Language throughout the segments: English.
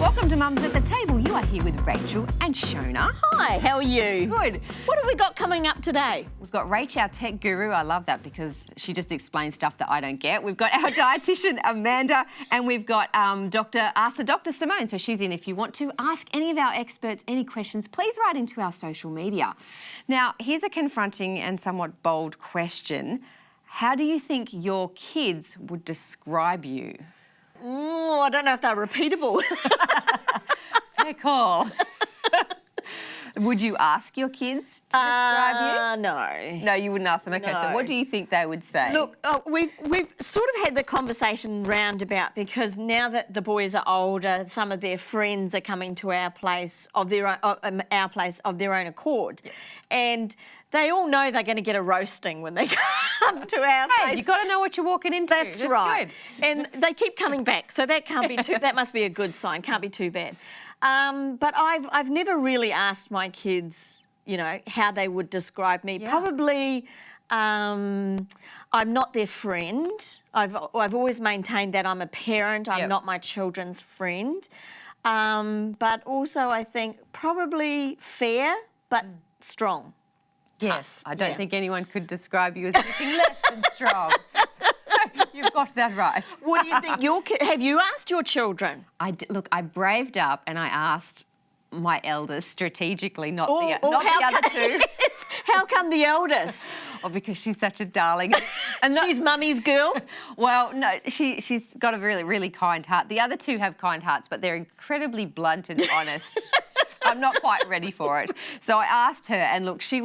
Welcome to Mums at the Table. You are here with Rachel and Shona. Hi, how are you? Good. What have we got coming up today? We've got Rach, our tech guru. I love that because she just explains stuff that I don't get. We've got our dietitian, Amanda, and we've got Ask the Doctor, Simone. So she's in. If you want to ask any of our experts any questions, please write into our social media. Now, here's a confronting and somewhat bold question. How do you think your kids would describe you? Oh, I don't know if they're repeatable. Fair call. Would you ask your kids to describe you? No. No, you wouldn't ask them. Okay, so No. what do you think they would say? Look, we've sort of had the conversation roundabout because now that the boys are older, some of their friends are coming to our place of their own, own accord, and they all know they're going to get a roasting when they come to our place. You've got to know what you're walking into. That's right. Good. And they keep coming back, so that can't be too. That must be a good sign. Can't be too bad. But I've never really asked my kids, you know, how they would describe me. Yeah. Probably, I'm not their friend. I've always maintained that I'm a parent. I'm not my children's friend. But also, I think probably fair but strong. Yes, tough. I don't think anyone could describe you as anything less than strong. You've got that right. What do you think? Have you asked your children? Look, I braved up and I asked my eldest strategically, not the other two. How come the eldest? Oh, because she's such a darling. And she's mummy's girl? Well, no, she's got a really, really kind heart. The other two have kind hearts, but they're incredibly blunt and honest. I'm not quite ready for it. So I asked her, and look, she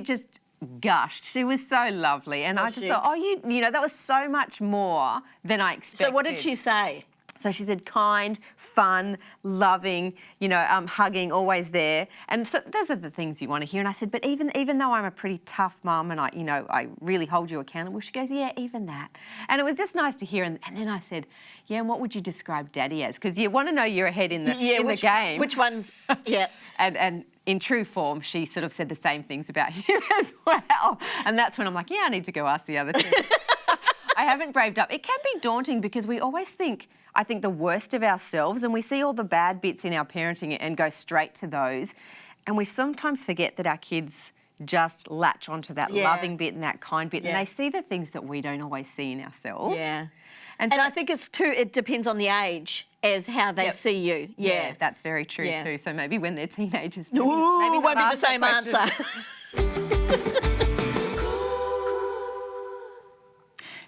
just gushed. She was so lovely. And I just thought, you know, that was so much more than I expected. So what did she say? So she said kind, fun, loving, you know, hugging, always there. And so those are the things you want to hear. And I said, but even though I'm a pretty tough mum and I really hold you accountable, she goes, yeah, even that. And it was just nice to hear. And then I said, yeah, and what would you describe Daddy as? Because you want to know you're ahead in the game. Which ones? Yeah. And in true form, she sort of said the same things about you as well. And that's when I'm like, yeah, I need to go ask the other two. I haven't braved up. It can be daunting because we always think, I think, the worst of ourselves, and we see all the bad bits in our parenting and go straight to those. And we sometimes forget that our kids just latch onto that loving bit and that kind bit, and they see the things that we don't always see in ourselves. Yeah. And I think it depends on the age as how they see you. Yeah, that's very true too. So maybe when they're teenagers, maybe won't be the same answer.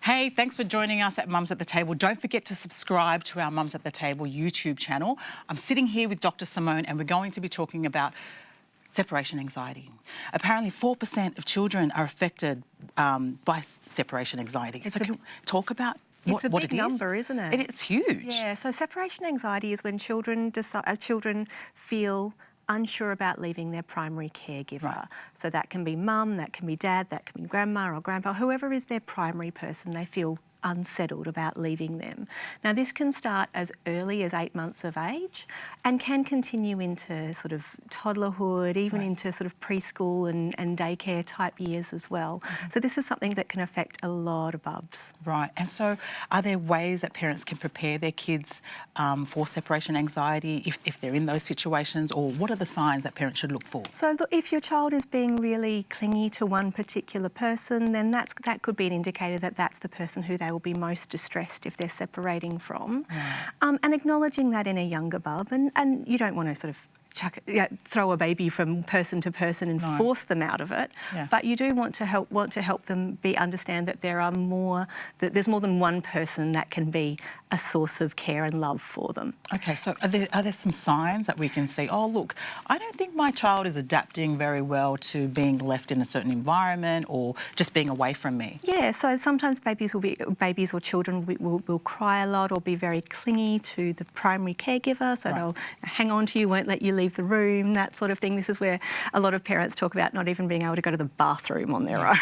Hey, thanks for joining us at Mums at the Table. Don't forget to subscribe to our Mums at the Table YouTube channel. I'm sitting here with Dr. Simone and we're going to be talking about separation anxiety. Apparently 4% of children are affected by separation anxiety. So can we talk about what it is? It's a big number, isn't it? It's huge. Yeah, so separation anxiety is when children feel unsure about leaving their primary caregiver. Right. So that can be mum, that can be dad, that can be grandma or grandpa, whoever is their primary person, they feel unsettled about leaving them. Now this can start as early as 8 months of age and can continue into sort of toddlerhood, even into sort of preschool and daycare type years as well. So this is something that can affect a lot of bubs. Right, and so are there ways that parents can prepare their kids for separation anxiety if they're in those situations, or what are the signs that parents should look for? So look, if your child is being really clingy to one particular person, then that could be an indicator that that's the person who they will be most distressed if they're separating from. And acknowledging that in a younger bub, and you don't want to sort of throw a baby from person to person and force them out of it, but you do want to help them understand that there's more than one person that can be a source of care and love for them. Okay, so are there some signs that we can see, oh look, I don't think my child is adapting very well to being left in a certain environment or just being away from me? Yeah, so sometimes babies or children will cry a lot or be very clingy to the primary caregiver, so they'll hang on to you, won't let you leave the room, that sort of thing. This is where a lot of parents talk about not even being able to go to the bathroom on their own.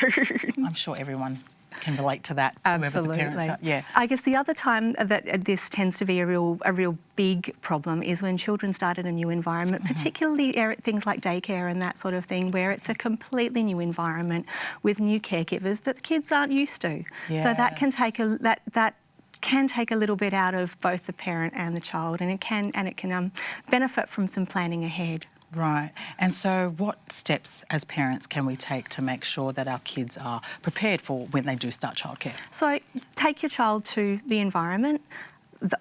I'm sure everyone can relate to that. Absolutely. Yeah. I guess the other time that this tends to be a real big problem is when children start in a new environment, particularly things like daycare and that sort of thing, where it's a completely new environment with new caregivers that the kids aren't used to. Yes. So that can take that can take a little bit out of both the parent and the child, and it can benefit from some planning ahead. Right. And so what steps as parents can we take to make sure that our kids are prepared for when they do start childcare? So take your child to the environment.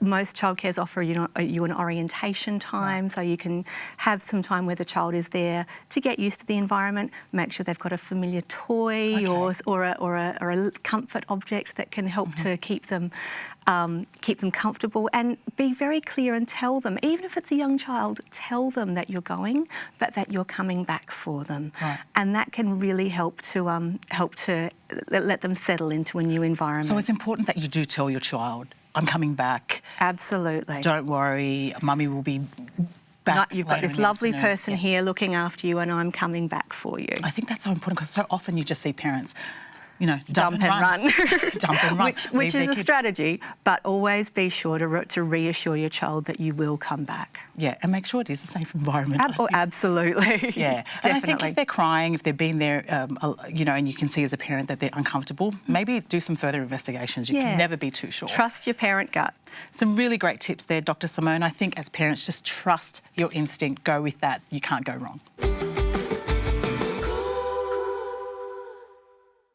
Most childcares offer you an orientation time, so you can have some time where the child is there to get used to the environment, make sure they've got a familiar toy or a comfort object that can help to keep them comfortable, and be very clear and tell them, even if it's a young child, tell them that you're going, but that you're coming back for them. Right. And that can really help to let them settle into a new environment. So it's important that you do tell your child, I'm coming back. Absolutely. Don't worry, Mummy will be back. You've got this lovely person here looking after you, and I'm coming back for you. I think that's so important, because so often you just see parents, dump and run. Dump and run. Which is a strategy, but always be sure to reassure your child that you will come back. Yeah, and make sure it is a safe environment. Absolutely. Yeah. And I think if they're crying, if they've been there, and you can see as a parent that they're uncomfortable, maybe do some further investigations. You can never be too sure. Trust your parent gut. Some really great tips there, Dr. Simone. I think as parents, just trust your instinct. Go with that. You can't go wrong.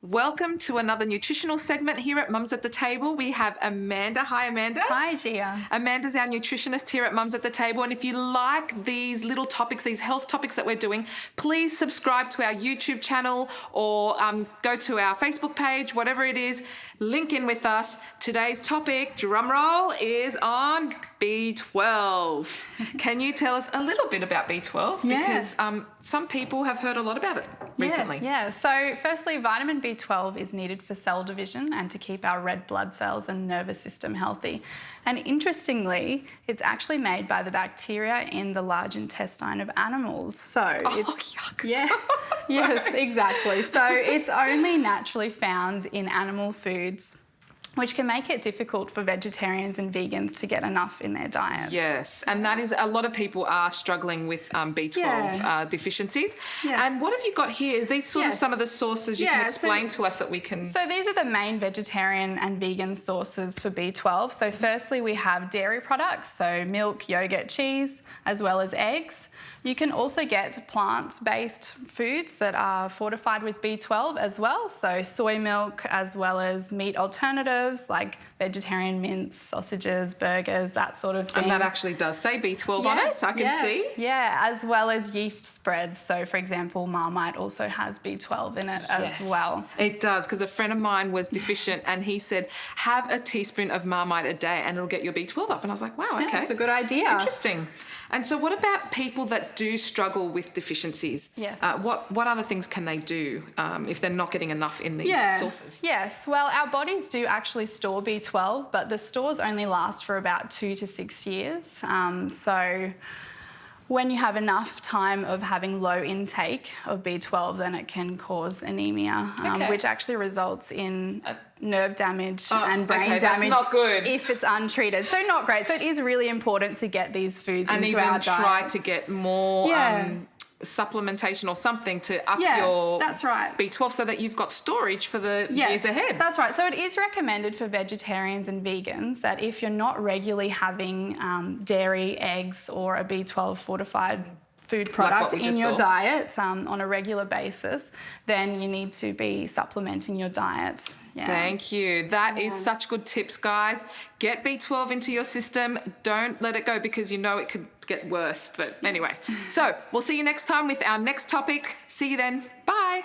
Welcome to another nutritional segment here at Mums at the Table. We have Amanda. Hi, Amanda. Hi, Gia. Amanda's our nutritionist here at Mums at the Table. And if you like these little topics, these health topics that we're doing, please subscribe to our YouTube channel or go to our Facebook page, whatever it is. Link in with us. Today's topic, drum roll, is on B12. Can you tell us a little bit about B12? Yeah. Because some people have heard a lot about it recently. Yeah. So firstly, vitamin B12 is needed for cell division and to keep our red blood cells and nervous system healthy. And interestingly, it's actually made by the bacteria in the large intestine of animals. So yuck. Yeah. Yes, exactly. So it's only naturally found in animal foods, which can make it difficult for vegetarians and vegans to get enough in their diets. Yes, and that is, a lot of people are struggling with B12 deficiencies. Yes. And what have you got here? These sort of some of the sources you can explain to us that we can... So these are the main vegetarian and vegan sources for B12. So firstly, we have dairy products, so milk, yogurt, cheese, as well as eggs. You can also get plant-based foods that are fortified with B12 as well, so soy milk as well as meat alternatives like vegetarian mince, sausages, burgers, that sort of thing. And that actually does say B12 on it, I can see. Yeah, as well as yeast spreads. So, for example, Marmite also has B12 in it as well. It does, because a friend of mine was deficient and he said, have a teaspoon of Marmite a day and it'll get your B12 up. And I was like, wow, okay. That's a good idea. Interesting. And so what about people that do struggle with deficiencies? Yes. What other things can they do if they're not getting enough in these sources? Yes. Well, our bodies do actually store B12, but the stores only last for about 2 to 6 years. So when you have enough time of having low intake of B12, then it can cause anemia, which actually results in nerve damage and brain damage. That's not good. If it's untreated. So not great. So it is really important to get these foods and into our diet. And even try to get more supplementation or something to up your B12 so that you've got storage for the years ahead. That's right. So it is recommended for vegetarians and vegans that if you're not regularly having dairy, eggs or a B12 fortified food product in your diet on a regular basis, then you need to be supplementing your diet. Yeah. Thank you. That is such good tips, guys. Get B12 into your system. Don't let it go because you know it could get worse. But anyway, so we'll see you next time with our next topic. See you then. Bye.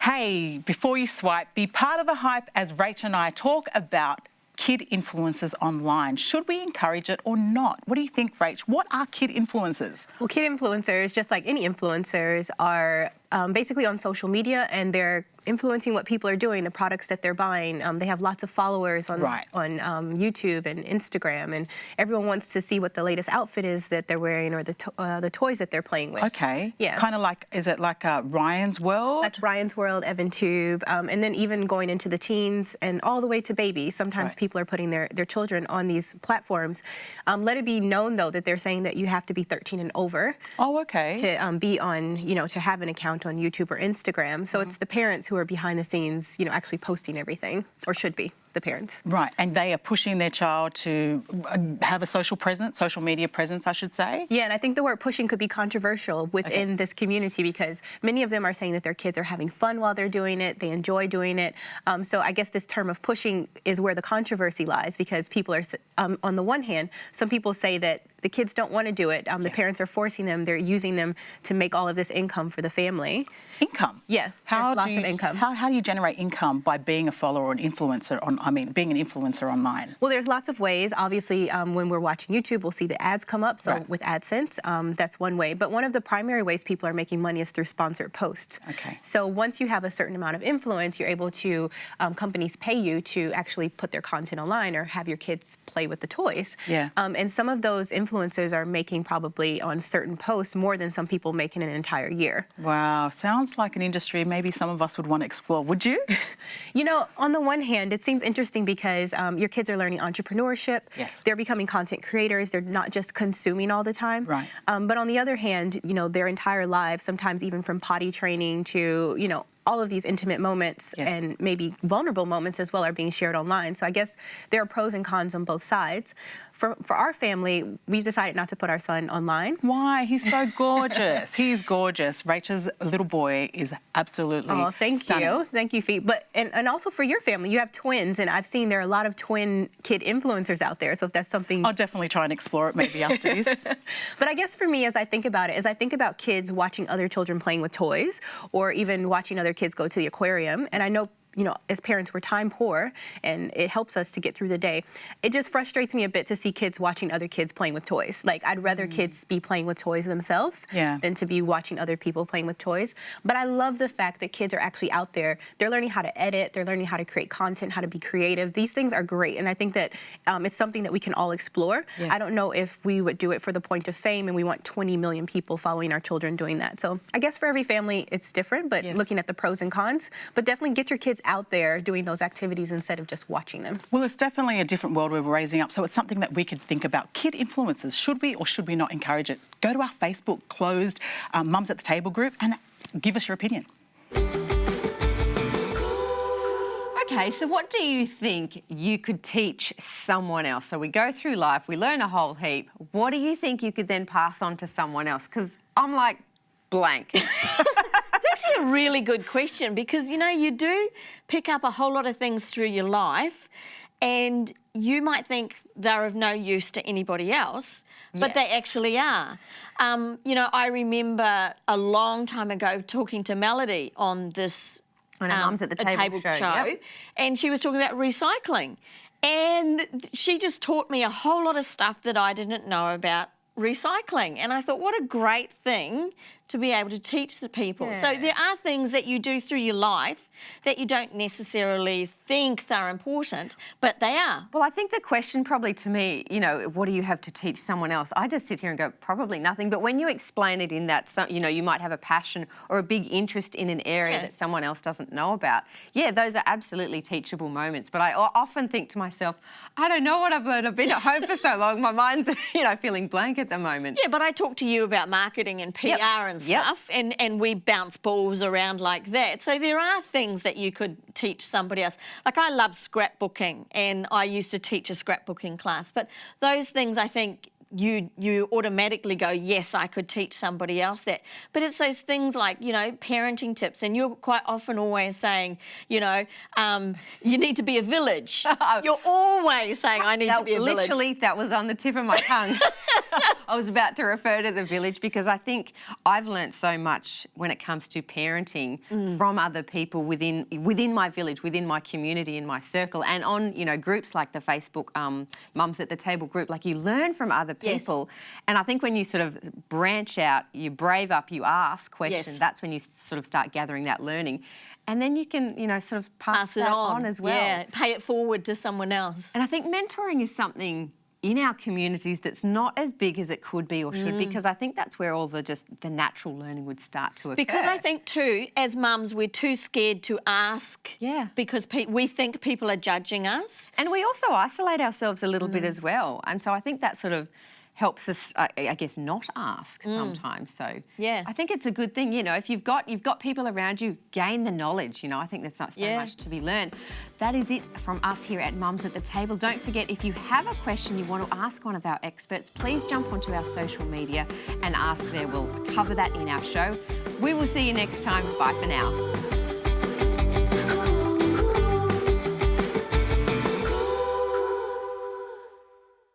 Hey, before you swipe, be part of the hype as Rach and I talk about kid influencers online. Should we encourage it or not? What do you think, Rach? What are kid influencers? Well, kid influencers, just like any influencers, are basically on social media, and they're influencing what people are doing, the products that they're buying. They have lots of followers on YouTube and Instagram, and everyone wants to see what the latest outfit is that they're wearing or the toys that they're playing with. Okay. Yeah. Kind of like, is it like Ryan's World? Like Ryan's World, EvanTube, and then even going into the teens and all the way to babies. Sometimes people are putting their children on these platforms. Let it be known, though, that they're saying that you have to be 13 and over. Oh, okay. To be on, to have an account on YouTube or Instagram. So it's the parents who are behind the scenes, you know, actually posting everything, or should be the parents. Right, and they are pushing their child to have a social media presence, I should say. Yeah, and I think the word pushing could be controversial within this community, because many of them are saying that their kids are having fun while they're doing it, they enjoy doing it. So I guess this term of pushing is where the controversy lies, because people are, on the one hand, some people say that the kids don't want to do it. The parents are forcing them, they're using them to make all of this income for the family. Income? Yeah, there's lots of income. How do you generate income by being a follower or an influencer being an influencer online? Well, there's lots of ways. Obviously, when we're watching YouTube, we'll see the ads come up. So with AdSense, that's one way. But one of the primary ways people are making money is through sponsored posts. Okay. So once you have a certain amount of influence, you're able to, companies pay you to actually put their content online or have your kids play with the toys. Yeah. And some of those influencers are making probably on certain posts more than some people make in an entire year. Wow, sounds like an industry maybe some of us would want to explore. Would you? You know, on the one hand, it seems interesting because your kids are learning entrepreneurship. Yes. They're becoming content creators. They're not just consuming all the time. Right. But on the other hand, you know, their entire lives, sometimes even from potty training to, you know, all of these intimate moments and maybe vulnerable moments as well are being shared online. So I guess there are pros and cons on both sides. For our family, we've decided not to put our son online. Why? He's so gorgeous. He's gorgeous. Rachel's little boy is absolutely stunning. You. Thank you, Fee. But and also for your family, you have twins, and I've seen there are a lot of twin kid influencers out there. So if that's something... I'll definitely try and explore it maybe after this. But I guess for me, as I think about it, as I think about kids watching other children playing with toys, or even watching other kids go to the aquarium, and I know, you know, as parents, we're time poor, and it helps us to get through the day. It just frustrates me a bit to see kids watching other kids playing with toys. Like, I'd rather kids be playing with toys themselves than to be watching other people playing with toys. But I love the fact that kids are actually out there. They're learning how to edit. They're learning how to create content, how to be creative. These things are great, and I think that it's something that we can all explore. Yeah. I don't know if we would do it for the point of fame, and we want 20 million people following our children doing that. So I guess for every family, it's different, but looking at the pros and cons. But definitely get your kids out there doing those activities instead of just watching them. Well, it's definitely a different world we're raising up, so it's something that we could think about. Kid influencers, should we or should we not encourage it? Go to our Facebook closed Mums at the Table group and give us your opinion. Okay, so what do you think you could teach someone else? So we go through life, we learn a whole heap. What do you think you could then pass on to someone else? Because I'm like blank. It's actually a really good question, because, you know, you do pick up a whole lot of things through your life, and you might think they're of no use to anybody else, but they actually are. You know, I remember a long time ago talking to Melody on this Mums at the Table show. And she was talking about recycling. And she just taught me a whole lot of stuff that I didn't know about recycling. And I thought, what a great thing to be able to teach the people. So there are things that you do through your life that you don't necessarily think they're important, but they are. Well, I think the question probably to me, you know, what do you have to teach someone else? I just sit here and go, probably nothing. But when you explain it in that, you know, you might have a passion or a big interest in an area that someone else doesn't know about. Yeah, those are absolutely teachable moments. But I often think to myself, I don't know what I've learned. I've been at home for so long. My mind's, you know, feeling blank at the moment. Yeah, but I talk to you about marketing and PR and stuff, and we bounce balls around like that. So there are things that you could teach somebody else. Like, I love scrapbooking, and I used to teach a scrapbooking class, but those things, I think, you automatically go, yes, I could teach somebody else that. But it's those things like, you know, parenting tips, and you're quite often always saying, you know, you need to be a village. You're always saying, I need to be a village. Literally, that was on the tip of my tongue. I was about to refer to the village, because I think I've learnt so much when it comes to parenting from other people within my village, within my community, in my circle, and on, you know, groups like the Facebook Mums at the Table group. Like, you learn from other people. And I think when you sort of branch out, you brave up, you ask questions, that's when you sort of start gathering that learning. And then you can, you know, sort of pass it on as well. Yeah, pay it forward to someone else. And I think mentoring is something in our communities that's not as big as it could be or should be, because I think that's where all the natural learning would start to occur. Because I think too, as mums, we're too scared to ask. Yeah. Because we think people are judging us. And we also isolate ourselves a little bit as well. And so I think that sort of helps us, I guess, not ask sometimes. So Yeah. I think it's a good thing, you know, if you've got people around you, gain the knowledge, you know. I think there's not so much to be learned. That is it from us here at Mums at the Table. Don't forget, if you have a question you want to ask one of our experts, please jump onto our social media and ask there. We'll cover that in our show. We will see you next time. Bye for now.